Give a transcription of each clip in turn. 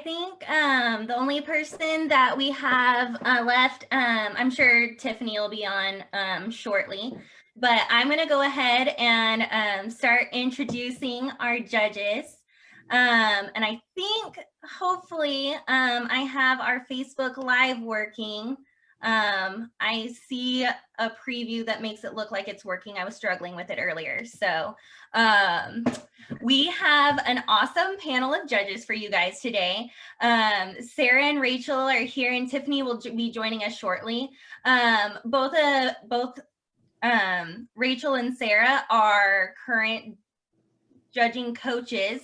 think the only person that we have left, I'm sure Tiffany will be on shortly, but I'm going to go ahead and start introducing our judges. And I think hopefully I have our Facebook Live working. I see a preview that makes it look like it's working. I was struggling with it earlier. So we have an awesome panel of judges for you guys today. Sarah and Rachel are here, and Tiffany will be joining us shortly. Both Rachel and Sarah are current judging coaches.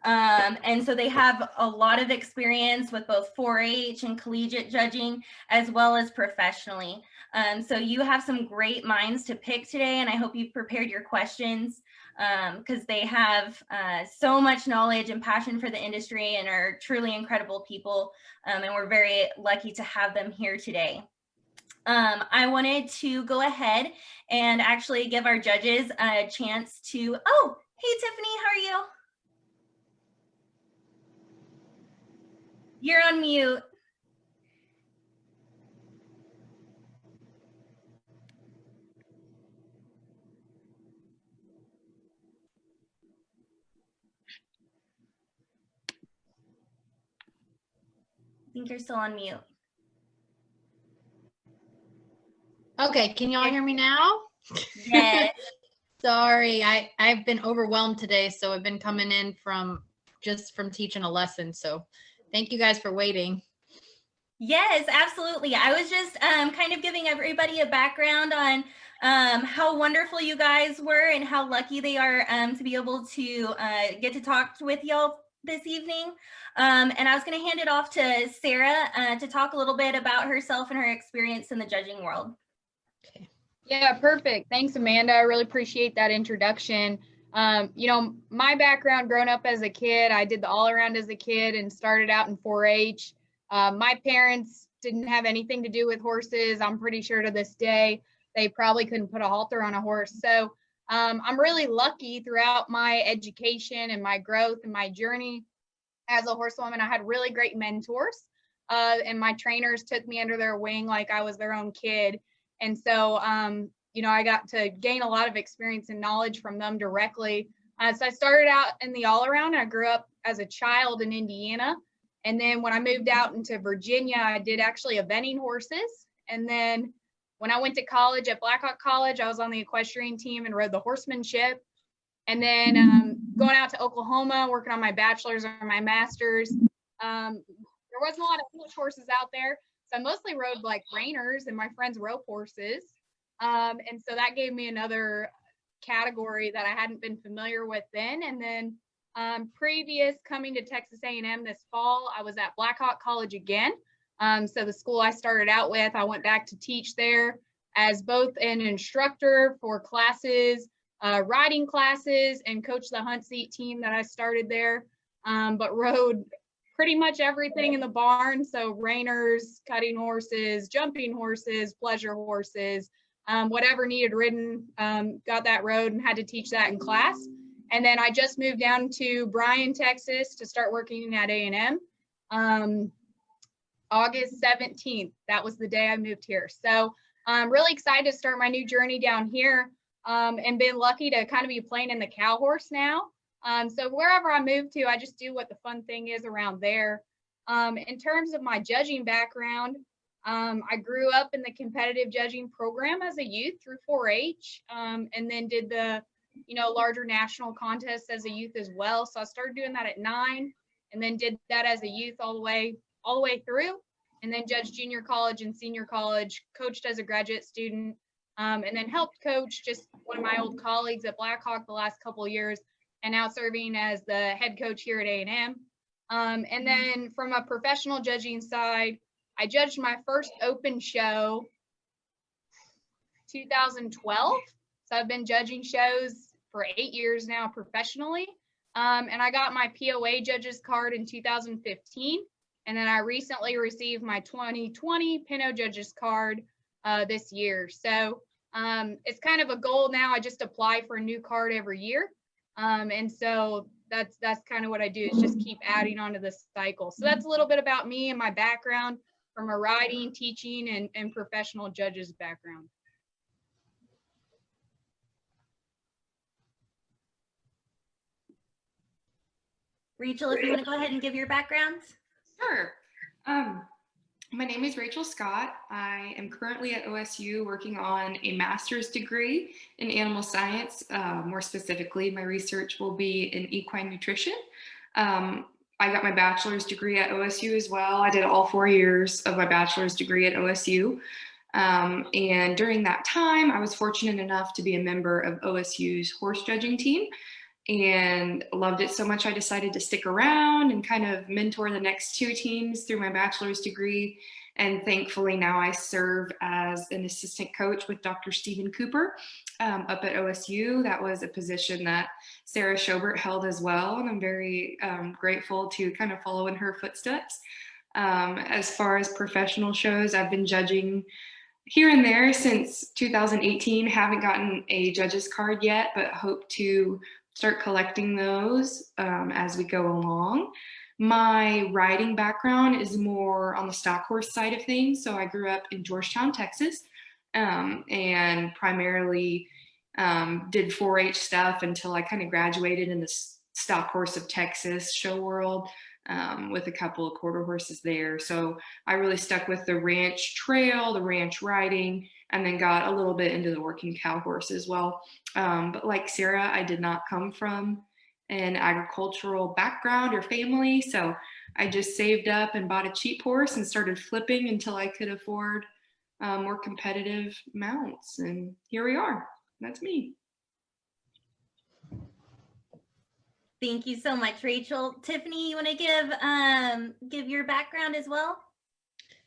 And so they have a lot of experience with both 4-H and collegiate judging, as well as professionally. So you have some great minds to pick today, and I hope you've prepared your questions because they have so much knowledge and passion for the industry and are truly incredible people. And we're very lucky to have them here today. I wanted to go ahead and actually give our judges a chance to, oh, hey Tiffany, how are you? You're on mute. I think you're still on mute. Okay, can y'all hear me now? Yes. Sorry, I've been overwhelmed today, so I've been coming in from teaching a lesson. So thank you guys for waiting. Yes, absolutely. I was just kind of giving everybody a background on how wonderful you guys were and how lucky they are to be able to get to talk with y'all this evening. And I was going to hand it off to Sarah to talk a little bit about herself and her experience in the judging world. Okay. Yeah, perfect. Thanks, Amanda. I really appreciate that introduction. You know, my background growing up as a kid, I did the all around as a kid and started out in 4-H. My parents didn't have anything to do with horses. I'm pretty sure to this day, they probably couldn't put a halter on a horse. So I'm really lucky throughout my education and my growth and my journey as a horsewoman. I had really great mentors and my trainers took me under their wing like I was their own kid. And so, you know, I got to gain a lot of experience and knowledge from them directly. So I started out in the all around. I grew up as a child in Indiana. And then when I moved out into Virginia, I did actually eventing horses. And then when I went to college at Blackhawk College, I was on the equestrian team and rode the horsemanship. And then going out to Oklahoma, working on my bachelor's or my master's. There wasn't a lot of English horses out there. So I mostly rode like reiners and my friends' rope horses. And so that gave me another category that I hadn't been familiar with then. And then previous coming to Texas A&M this fall, I was at Blackhawk College again. So the school I started out with, I went back to teach there as both an instructor for classes, riding classes, and coach the hunt seat team that I started there, but rode pretty much everything in the barn. So reiners, cutting horses, jumping horses, pleasure horses, whatever needed ridden, got that rode and had to teach that in class. And then I just moved down to Bryan, Texas to start working at A&M. August 17th, that was the day I moved here. So I'm really excited to start my new journey down here and been lucky to kind of be playing in the cow horse now. So wherever I move to, I just do what the fun thing is around there. In terms of my judging background, I grew up in the competitive judging program as a youth through 4-H, and then did the, you know, larger national contests as a youth as well. So I started doing that at 9 and then did that as a youth all the way through, and then judged junior college and senior college, coached as a graduate student, and then helped coach just one of my old colleagues at Blackhawk the last couple of years, and now serving as the head coach here at A&M. And then from a professional judging side, I judged my first open show 2012. So I've been judging shows for 8 years now professionally. And I got my POA judges card in 2015. And then I recently received my 2020 Pinot judges card this year. So it's kind of a goal now. I just apply for a new card every year. And so that's kind of what I do, is just keep adding onto the cycle. So that's a little bit about me and my background from a riding, teaching, and professional judges background. Rachel, if you want to go ahead and give your background. Sure. My name is Rachel Scott. I am currently at OSU working on a master's degree in animal science. More specifically, my research will be in equine nutrition. I got my bachelor's degree at OSU as well. I did all 4 years of my bachelor's degree at OSU. And during that time, I was fortunate enough to be a member of OSU's horse judging team, and loved it so much I decided to stick around and kind of mentor the next 2 teams through my bachelor's degree. And thankfully now I serve as an assistant coach with Dr. Stephen Cooper up at OSU. That was a position that Sarah Schobert held as well, and I'm very grateful to kind of follow in her footsteps. As far as professional shows, I've been judging here and there since 2018. Haven't gotten a judge's card yet, but hope to start collecting those as we go along. My riding background is more on the stock horse side of things. So I grew up in Georgetown, Texas, and primarily did 4-H stuff until I kind of graduated in the stock horse of Texas show world with a couple of quarter horses there. So I really stuck with the ranch trail, the ranch riding, and then got a little bit into the working cow horse as well. But like Sarah, I did not come from an agricultural background or family. So I just saved up and bought a cheap horse and started flipping until I could afford more competitive mounts. And here we are. That's me. Thank you so much, Rachel. Tiffany, you want to give your background as well?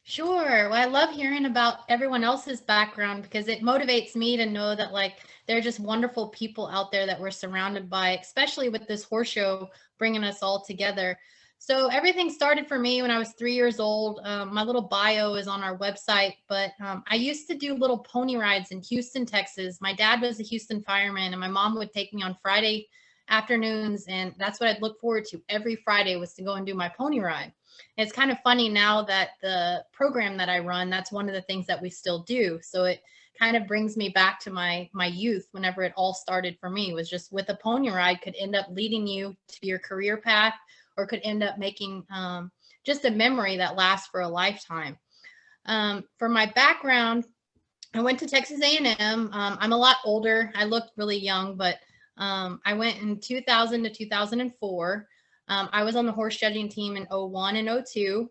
Sure. Well, I love hearing about everyone else's background because it motivates me to know that like there are just wonderful people out there that we're surrounded by, especially with this horse show bringing us all together. So everything started for me when I was 3 years old. My little bio is on our website, but I used to do little pony rides in Houston, Texas. My dad was a Houston fireman, and my mom would take me on Friday afternoons, and that's what I'd look forward to every Friday, was to go and do my pony ride. It's kind of funny now that the program that I run, that's one of the things that we still do. So it kind of brings me back to my youth, whenever it all started for me, was just with a pony ride could end up leading you to your career path, or could end up making just a memory that lasts for a lifetime. For my background, I went to Texas A&M. I'm a lot older. I looked really young, but I went in 2000 to 2004. I was on the horse judging team in 01 and 02.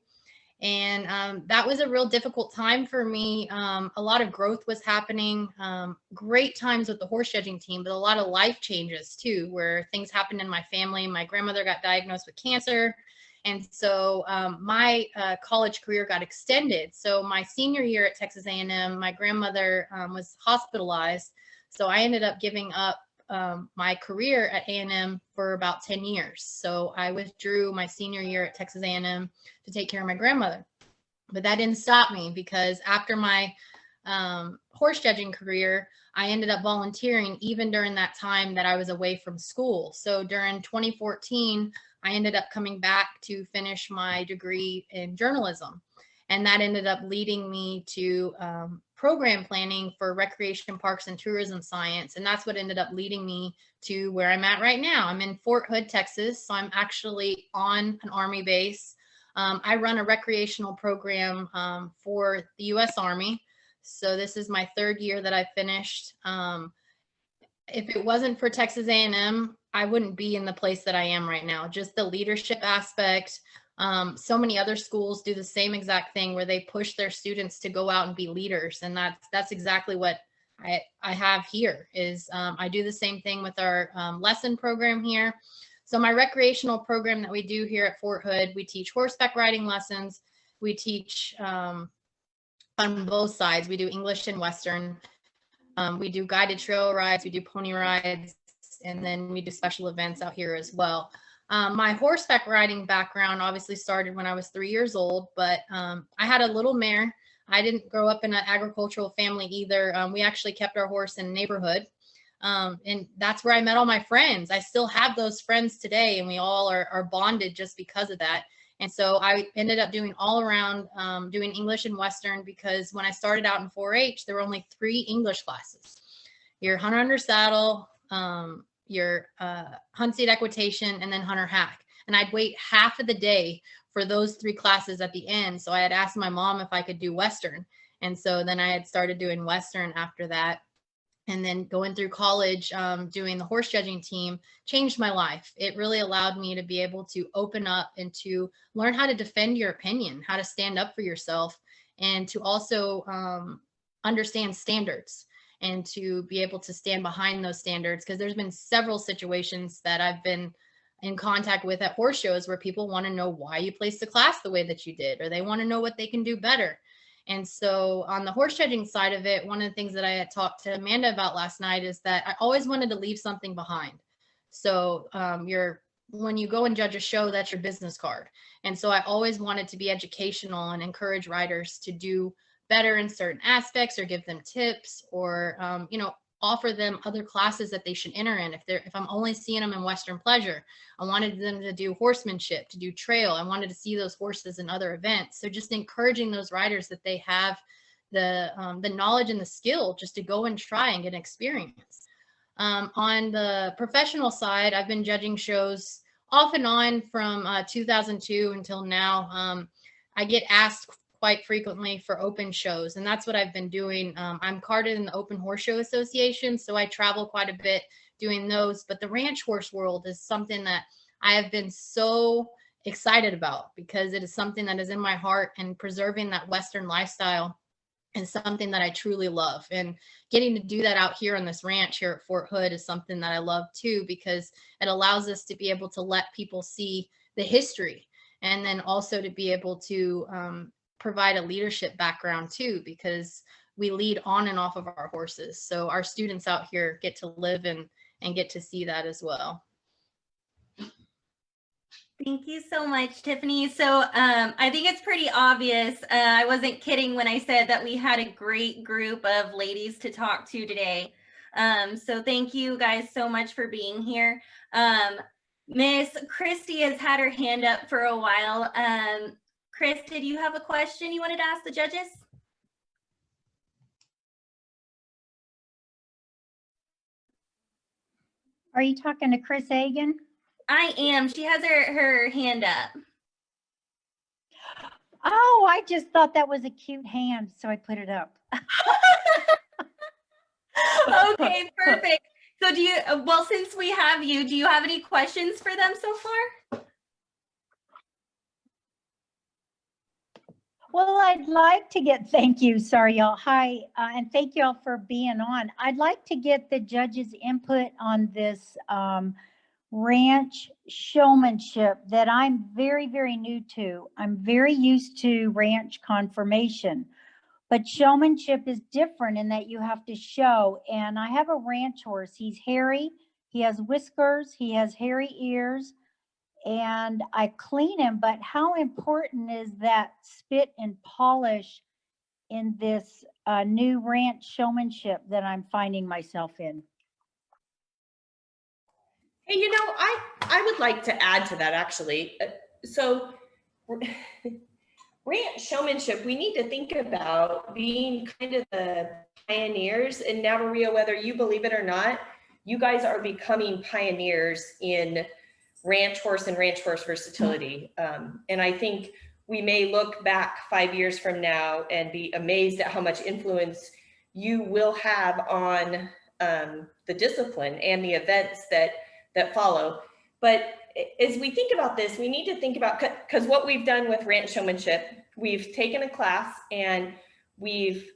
And that was a real difficult time for me. A lot of growth was happening, great times with the horse judging team, but a lot of life changes too, where things happened in my family. My grandmother got diagnosed with cancer. And so my college career got extended. So my senior year at Texas A&M, my grandmother was hospitalized. So I ended up giving up my career at A&M for about 10 years. So I withdrew my senior year at Texas A&M to take care of my grandmother. But that didn't stop me, because after my horse judging career, I ended up volunteering even during that time that I was away from school. So during 2014, I ended up coming back to finish my degree in journalism. And that ended up leading me to program planning for recreation, parks, and tourism science. And that's what ended up leading me to where I'm at right now. I'm in Fort Hood, Texas. So I'm actually on an Army base. I run a recreational program for the U.S. Army. So this is my 3rd year that I finished. If it wasn't for Texas A&M, I wouldn't be in the place that I am right now. Just the leadership aspect. So many other schools do the same exact thing, where they push their students to go out and be leaders. And that's exactly what I have here. Is I do the same thing with our lesson program here. So my recreational program that we do here at Fort Hood, we teach horseback riding lessons. We teach on both sides. We do English and Western. We do guided trail rides. We do pony rides. And then we do special events out here as well. My horseback riding background obviously started when I was 3 years old, but I had a little mare. I didn't grow up in an agricultural family either. We actually kept our horse in the neighborhood. And that's where I met all my friends. I still have those friends today, and we all are bonded just because of that. And so I ended up doing all around, doing English and Western, because when I started out in 4-H, there were only 3 English classes: your hunter under saddle, your hunt seat equitation, and then hunter hack. And I'd wait half of the day for those 3 classes at the end. So I had asked my mom if I could do Western. And so then I had started doing Western after that. And then going through college, doing the horse judging team changed my life. It really allowed me to be able to open up and to learn how to defend your opinion, how to stand up for yourself, and to also understand standards and to be able to stand behind those standards. Because there's been several situations that I've been in contact with at horse shows where people want to know why you placed the class the way that you did, or they want to know what they can do better. And so on the horse judging side of it, one of the things that I had talked to Amanda about last night is that I always wanted to leave something behind. So when you go and judge a show, that's your business card. And so I always wanted to be educational and encourage riders to do better in certain aspects, or give them tips, or offer them other classes that they should enter in. If I'm only seeing them in Western pleasure, I wanted them to do horsemanship, to do trail. I wanted to see those horses in other events. So just encouraging those riders that they have the knowledge and the skill just to go and try and get experience. On the professional side, I've been judging shows off and on from 2002 until now. I get asked quite frequently for open shows, and that's what I've been doing. I'm carded in the Open Horse Show Association, so I travel quite a bit doing those. But the ranch horse world is something that I have been so excited about, because it is something that is in my heart, and preserving that Western lifestyle is something that I truly love. And getting to do that out here on this ranch here at Fort Hood is something that I love too, because it allows us to be able to let people see the history, and then also to be able to provide a leadership background too, because we lead on and off of our horses. So our students out here get to live and get to see that as well. Thank you so much, Tiffany. So I think it's pretty obvious. I wasn't kidding when I said that we had a great group of ladies to talk to today. So thank you guys so much for being here. Miss Christy has had her hand up for a while. Chris, did you have a question you wanted to ask the judges? Are you talking to Chris Hagan? I am. She has her hand up. Oh, I just thought that was a cute hand, so I put it up. Okay, perfect. So do you, well, since we have you, do you have any questions for them so far? Well, I'd like to get, thank you, sorry y'all, hi, and thank y'all for being on. I'd like to get the judges' input on this ranch showmanship that I'm very, very new to. I'm very used to ranch conformation, but showmanship is different in that you have to show. And I have a ranch horse. He's hairy, he has whiskers, he has hairy ears, and I clean him. But how important is that spit and polish in this new ranch showmanship that I'm finding myself in? Hey, you know, I would like to add to that actually. So ranch showmanship, we need to think about being kind of the pioneers in NavaRio, whether you believe it or not. You guys are becoming pioneers in ranch horse and ranch horse versatility. And I think we may look back 5 years from now and be amazed at how much influence you will have on the discipline and the events that follow. But as we think about this, we need to think about, because what we've done with ranch showmanship, we've taken a class and we've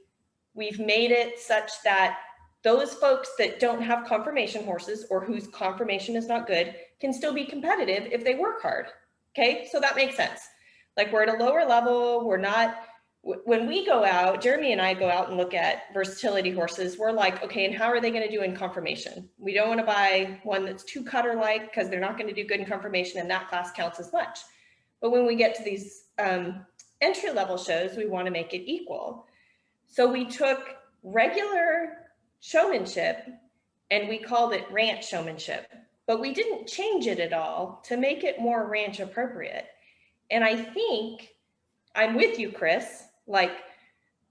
made it such that those folks that don't have conformation horses or whose conformation is not good can still be competitive if they work hard. Okay, so that makes sense. Like, we're at a lower level, we're not, when we go out, Jeremy and I go out and look at versatility horses, we're like, okay, and how are they going to do in conformation? We don't want to buy one that's too cutter-like because they're not going to do good in conformation, and that class counts as much. But when we get to these entry-level shows, we want to make it equal. So we took regular showmanship and we called it ranch showmanship, but we didn't change it at all to make it more ranch appropriate. And I think I'm with you, Chris. Like,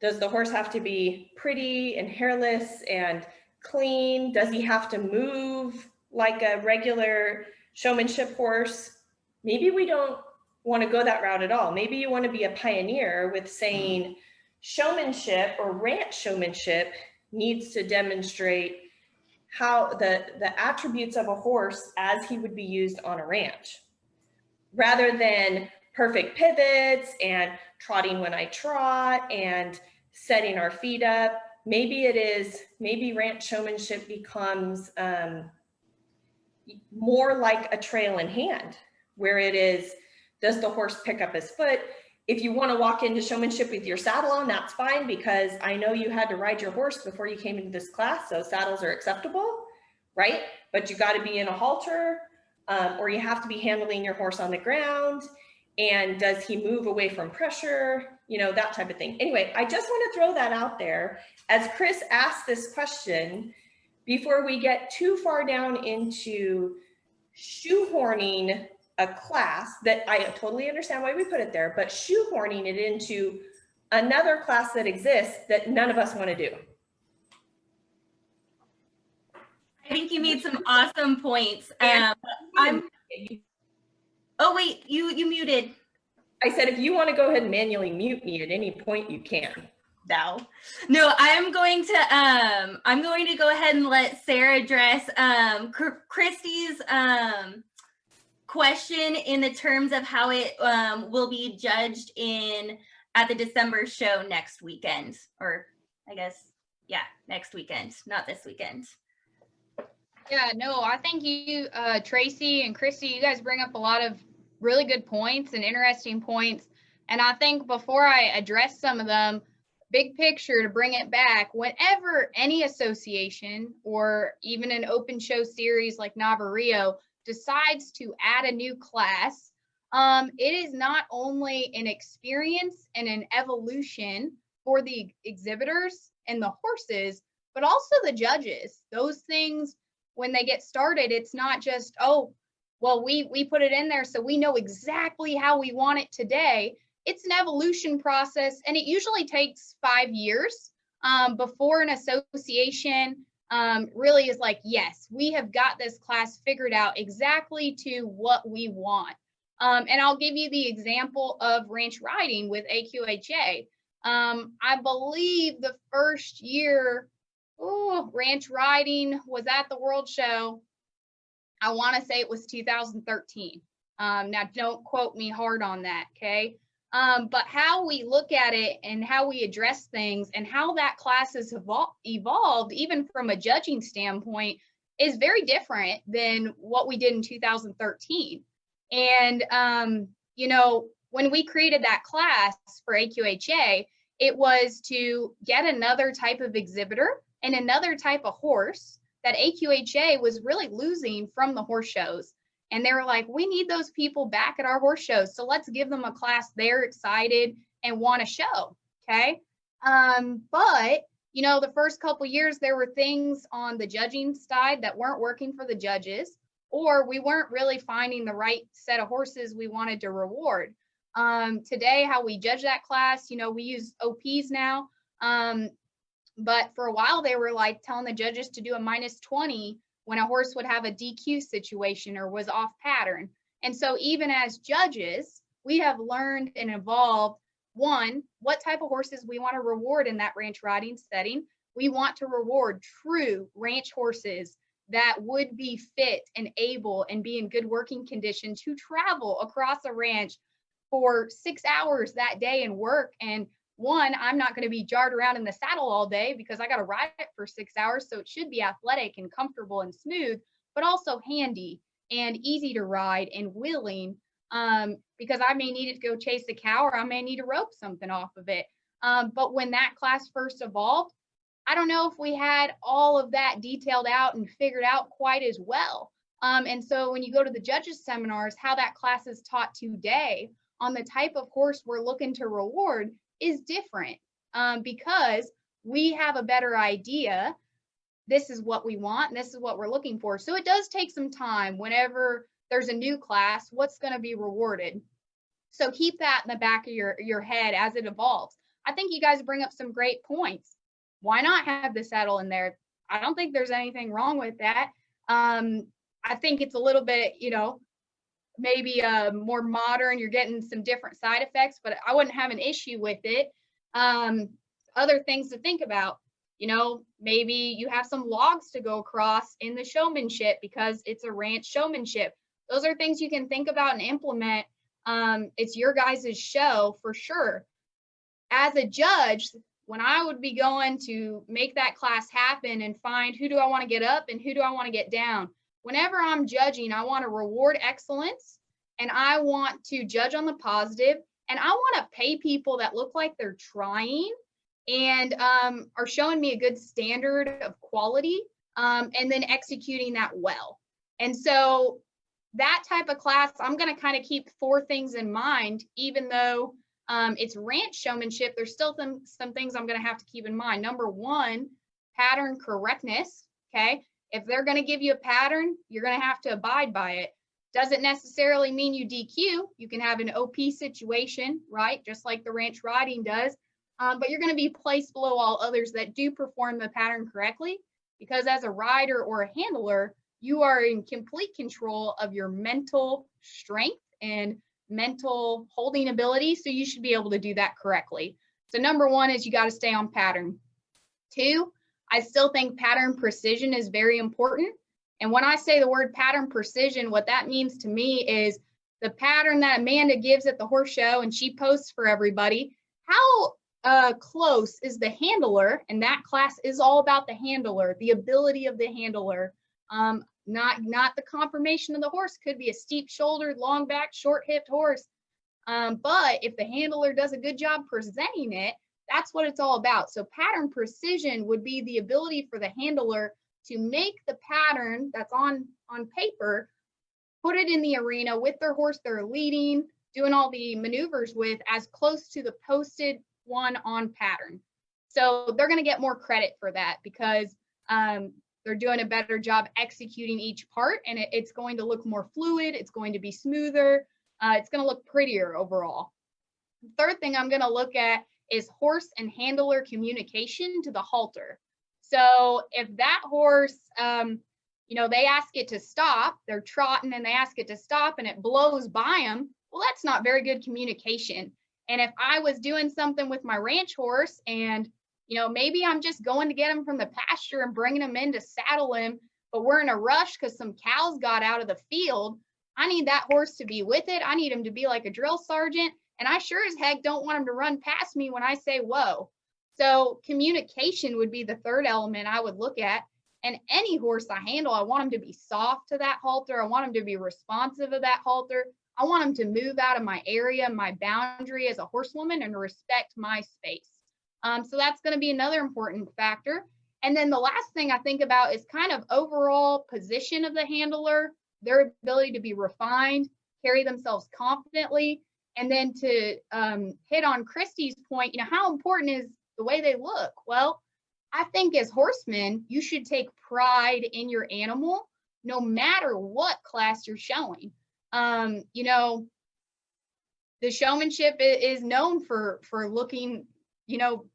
does the horse have to be pretty and hairless and clean? Does he have to move like a regular showmanship horse? Maybe we don't want to go that route at all. Maybe you want to be a pioneer with saying showmanship or ranch showmanship needs to demonstrate how the attributes of a horse as he would be used on a ranch, rather than perfect pivots and trotting when I trot and setting our feet up. Maybe ranch showmanship becomes more like a trail in hand, where it is, does the horse pick up his foot? If you want to walk into showmanship with your saddle on, that's fine, because I know you had to ride your horse before you came into this class, so saddles are acceptable, right? But you got to be in a halter, or you have to be handling your horse on the ground. And does he move away from pressure? You know, that type of thing. Anyway, I just want to throw that out there as Chris asked this question, before we get too far down into shoehorning a class that I totally understand why we put it there, but shoehorning it into another class that exists that none of us want to do. I think you made some awesome points. Oh wait, you muted. I said, if you want to go ahead and manually mute me at any point, you can. No, I'm going to go ahead and let Sarah address Christy's question in the terms of how it will be judged at the December show next weekend, or I guess, yeah, next weekend, not this weekend. Yeah, no, I think you, Tracy and Christy, you guys bring up a lot of really good points and interesting points. And I think before I address some of them, big picture, to bring it back, whenever any association or even an open show series like NavaRio decides to add a new class, it is not only an experience and an evolution for the exhibitors and the horses, but also the judges. Those things, when they get started, it's not just, oh, well, we put it in there so we know exactly how we want it today. It's an evolution process, and it usually takes 5 years before an association really is like, yes, we have got this class figured out exactly to what we want. And I'll give you the example of ranch riding with AQHA. I believe the first year ranch riding was at the World Show. I want to say it was 2013. Now, don't quote me hard on that, okay? But how we look at it and how we address things and how that class has evolved, even from a judging standpoint, is very different than what we did in 2013. And, you know, when we created that class for AQHA, it was to get another type of exhibitor and another type of horse that AQHA was really losing from the horse shows. And they were like, we need those people back at our horse shows. So let's give them a class they're excited and want to show, okay? But, you know, the first couple years, there were things on the judging side that weren't working for the judges, or we weren't really finding the right set of horses we wanted to reward. Today, how we judge that class, you know, we use OPs now. But for a while, they were like telling the judges to do a -20 when a horse would have a DQ situation or was off pattern. And so even as judges, we have learned and evolved, one, what type of horses we want to reward in that ranch riding setting. We want to reward true ranch horses that would be fit and able and be in good working condition to travel across a ranch for 6 hours that day and work. And one, I'm not going to be jarred around in the saddle all day because I got to ride it for 6 hours. So it should be athletic and comfortable and smooth, but also handy and easy to ride and willing, because I may need it to go chase a cow, or I may need to rope something off of it. But when that class first evolved, I don't know if we had all of that detailed out and figured out quite as well. And so when you go to the judges seminars, how that class is taught today on the type of horse we're looking to reward is different, because we have a better idea this is what we want, and this is what we're looking for. So it does take some time whenever there's a new class, what's going to be rewarded. So keep that in the back of your head as it evolves. I think you guys bring up some great points. Why not have the saddle in there? I don't think there's anything wrong with that. I think it's a little bit, maybe more modern. You're getting some different side effects, but I wouldn't have an issue with it. Other things to think about, maybe you have some logs to go across in the showmanship because it's a ranch showmanship. Those are things you can think about and implement. It's your guys' show for sure. As a judge, when I would be going to make that class happen and find who do I want to get up and who do I want to get down, whenever I'm judging, I want to reward excellence and I want to judge on the positive, and I want to pay people that look like they're trying and are showing me a good standard of quality, and then executing that well. And so that type of class, I'm going to kind of keep 4 things in mind, even though it's ranch showmanship, there's still some things I'm going to have to keep in mind. Number 1, pattern correctness. Okay. If they're going to give you a pattern, you're going to have to abide by it. Doesn't necessarily mean you DQ. You can have an OP situation, right? Just like the ranch riding does. But you're going to be placed below all others that do perform the pattern correctly, because as a rider or a handler, you are in complete control of your mental strength and mental holding ability. So you should be able to do that correctly. So number 1 is you got to stay on pattern. 2, I still think pattern precision is very important. And when I say the word pattern precision, what that means to me is the pattern that Amanda gives at the horse show and she posts for everybody. How close is the handler? And that class is all about the handler, the ability of the handler. Not the conformation of the horse. Could be a steep-shouldered, long-backed, short-hipped horse. But if the handler does a good job presenting it, that's what it's all about. So pattern precision would be the ability for the handler to make the pattern that's on paper, put it in the arena with their horse they're leading, doing all the maneuvers with, as close to the posted one on pattern. So they're going to get more credit for that because they're doing a better job executing each part, and it's going to look more fluid. It's going to be smoother. It's going to look prettier overall. The third thing I'm going to look at is horse and handler communication to the halter. So if that horse, they ask it to stop, they're trotting and they ask it to stop and it blows by them, well, that's not very good communication. And if I was doing something with my ranch horse and maybe I'm just going to get him from the pasture and bringing him in to saddle him, but we're in a rush because some cows got out of the field. I need that horse to be with it. I need him to be like a drill sergeant. And I sure as heck don't want him to run past me when I say, whoa. So communication would be the third element I would look at. And any horse I handle, I want him to be soft to that halter. I want him to be responsive to that halter. I want him to move out of my area, my boundary as a horsewoman, and respect my space. So that's going to be another important factor. And then the last thing I think about is kind of overall position of the handler, their ability to be refined, carry themselves confidently. And then to hit on Christy's point, how important is the way they look? Well, I think as horsemen, you should take pride in your animal, no matter what class you're showing. The showmanship is known for looking,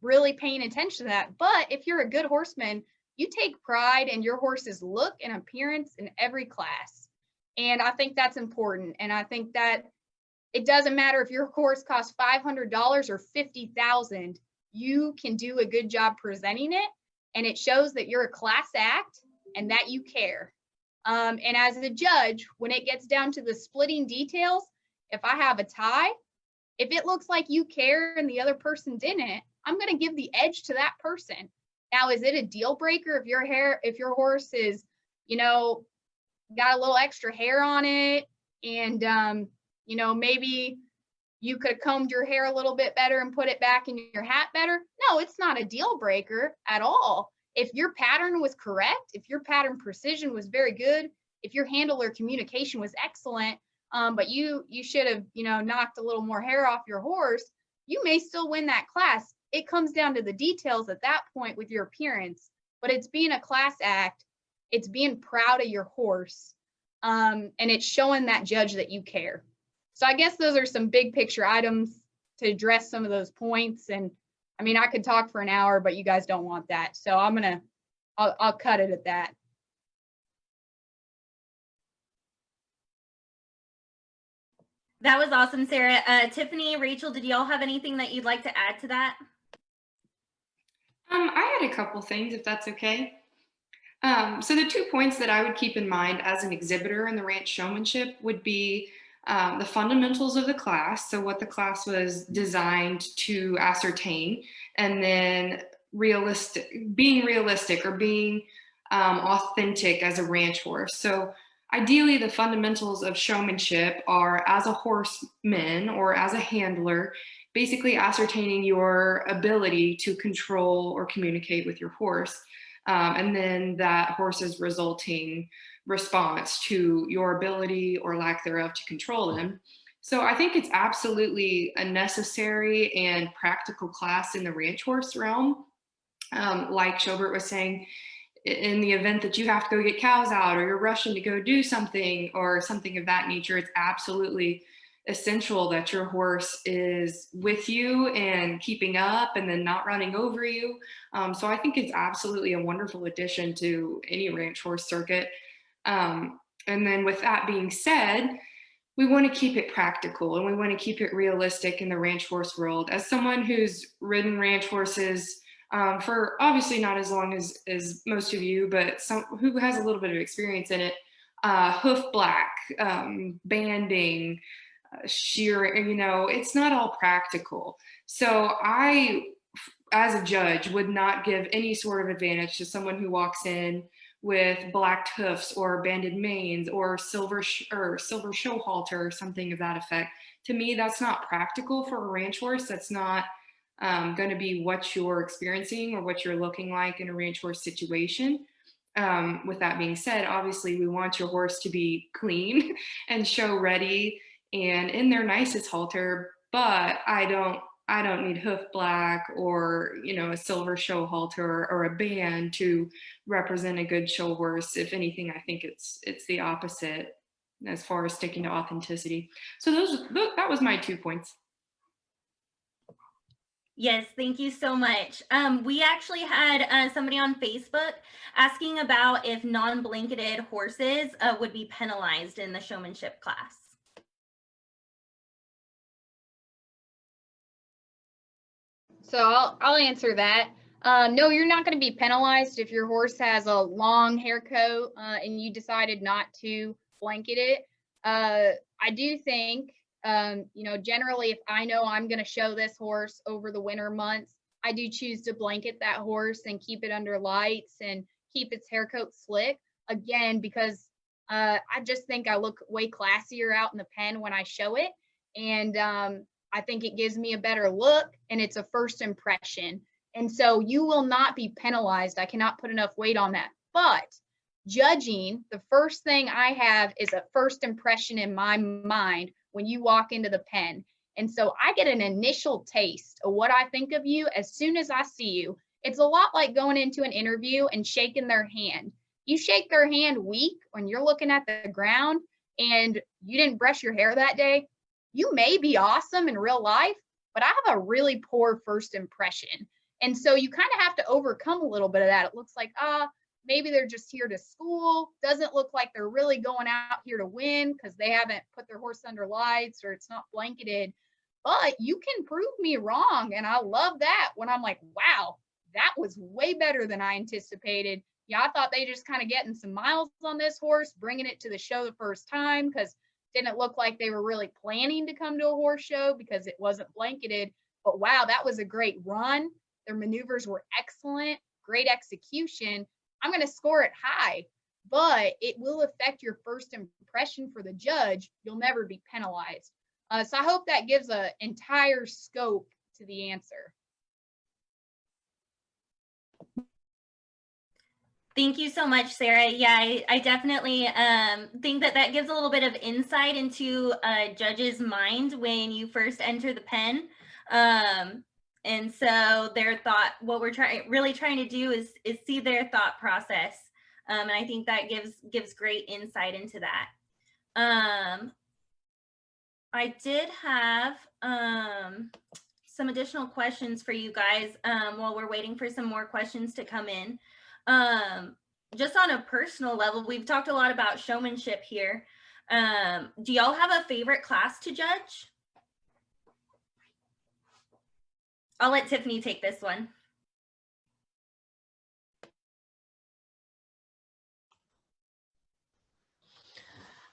really paying attention to that. But if you're a good horseman, you take pride in your horse's look and appearance in every class. And I think that's important. And I think that it doesn't matter if your horse costs $500 or $50,000, you can do a good job presenting it. And it shows that you're a class act and that you care. And as a judge, when it gets down to the splitting details, if I have a tie, if it looks like you care and the other person didn't, I'm going to give the edge to that person. Now, is it a deal breaker if your horse is, got a little extra hair on it and, maybe you could have combed your hair a little bit better and put it back in your hat better? No, it's not a deal breaker at all. If your pattern was correct, if your pattern precision was very good, if your handler communication was excellent, but you should have, knocked a little more hair off your horse, you may still win that class. It comes down to the details at that point with your appearance. but it's being a class act. It's being proud of your horse. And it's showing that judge that you care. So I guess those are some big picture items to address some of those points. And I mean, I could talk for an hour, but you guys don't want that. So I'll cut it at that. That was awesome, Sarah. Tiffany, Rachel, did y'all have anything that you'd like to add to that? I had a couple things, if that's okay. So the 2 points that I would keep in mind as an exhibitor in the ranch showmanship would be the fundamentals of the class, so what the class was designed to ascertain, and then being realistic or being authentic as a ranch horse. So ideally, the fundamentals of showmanship are, as a horseman or as a handler, basically ascertaining your ability to control or communicate with your horse. And then that horse's resulting response to your ability or lack thereof to control them. So I think it's absolutely a necessary and practical class in the ranch horse realm. Like Shobert was saying, in the event that you have to go get cows out, or you're rushing to go do something or something of that nature, it's absolutely essential that your horse is with you and keeping up and then not running over you. So I think it's absolutely a wonderful addition to any ranch horse circuit. And then with that being said, we want to keep it practical and we want to keep it realistic in the ranch horse world. As someone who's ridden ranch horses for obviously not as long as most of you, but who has a little bit of experience in it, hoof black, banding, shearing, it's not all practical. So I, as a judge, would not give any sort of advantage to someone who walks in with blacked hoofs or banded manes or silver show halter or something of that effect. To me, that's not practical for a ranch horse. That's not going to be what you're experiencing or what you're looking like in a ranch horse situation. With that being said, obviously we want your horse to be clean and show ready and in their nicest halter, but I don't need hoof black or, a silver show halter or a band to represent a good show horse. If anything, I think it's the opposite as far as sticking to authenticity. So that was my 2 points. Yes, thank you so much. We actually had somebody on Facebook asking about if non-blanketed horses would be penalized in the showmanship class. So I'll answer that. No, you're not going to be penalized if your horse has a long hair coat and you decided not to blanket it. I do think, generally, if I know I'm going to show this horse over the winter months, I do choose to blanket that horse and keep it under lights and keep its hair coat slick. Again, because I just think I look way classier out in the pen when I show it. And I think it gives me a better look and it's a first impression. And so you will not be penalized. I cannot put enough weight on that. But judging, the first thing I have is a first impression in my mind when you walk into the pen. And so I get an initial taste of what I think of you as soon as I see you. It's a lot like going into an interview and shaking their hand. You shake their hand weak when you're looking at the ground and you didn't brush your hair that day. You may be awesome in real life, but I have a really poor first impression. And so you kind of have to overcome a little bit of that. It looks like, maybe they're just here to school. Doesn't look like they're really going out here to win because they haven't put their horse under lights or it's not blanketed. But you can prove me wrong. And I love that when I'm like, wow, that was way better than I anticipated. Yeah, I thought they just kind of getting some miles on this horse, bringing it to the show the first time because didn't look like they were really planning to come to a horse show because it wasn't blanketed. But wow, that was a great run. Their maneuvers were excellent, great execution. I'm going to score it high, but it will affect your first impression for the judge. You'll never be penalized. So I hope that gives an entire scope to the answer. Thank you so much, Sarah. Yeah, I definitely think that gives a little bit of insight into a judge's mind when you first enter the pen. And so their thought, what we're really trying to do is see their thought process. And I think that gives great insight into that. I did have some additional questions for you guys while we're waiting for some more questions to come in. Just on a personal level, we've talked a lot about showmanship here. Do y'all have a favorite class to judge? I'll let Tiffany take this one.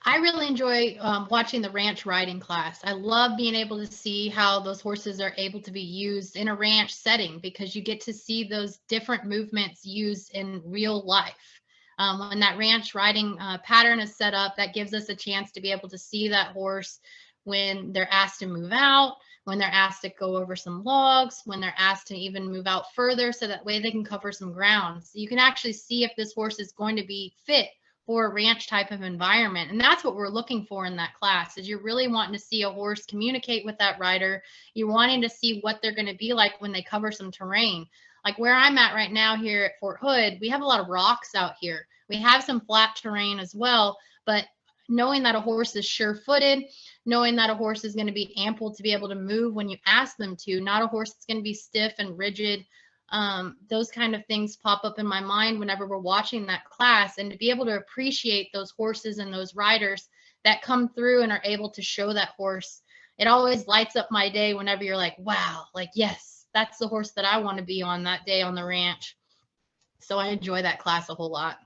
I really enjoy watching the ranch riding class. I love being able to see how those horses are able to be used in a ranch setting, because you get to see those different movements used in real life. When that ranch riding pattern is set up, that gives us a chance to be able to see that horse when they're asked to move out, when they're asked to go over some logs, when they're asked to even move out further, so that way they can cover some ground. So you can actually see if this horse is going to be fit for a ranch type of environment. And that's what we're looking for in that class, is you're really wanting to see a horse communicate with that rider. You're wanting to see what they're going to be like when they cover some terrain. Like where I'm at right now here at Fort Hood, we have a lot of rocks out here. We have some flat terrain as well, but knowing that a horse is sure-footed, knowing that a horse is going to be ample to be able to move when you ask them to, not a horse that's going to be stiff and rigid. Those kind of things pop up in my mind whenever we're watching that class, and to be able to appreciate those horses and those riders that come through and are able to show that horse. It always lights up my day whenever you're like, wow, like, yes, that's the horse that I want to be on that day on the ranch. So I enjoy that class a whole lot.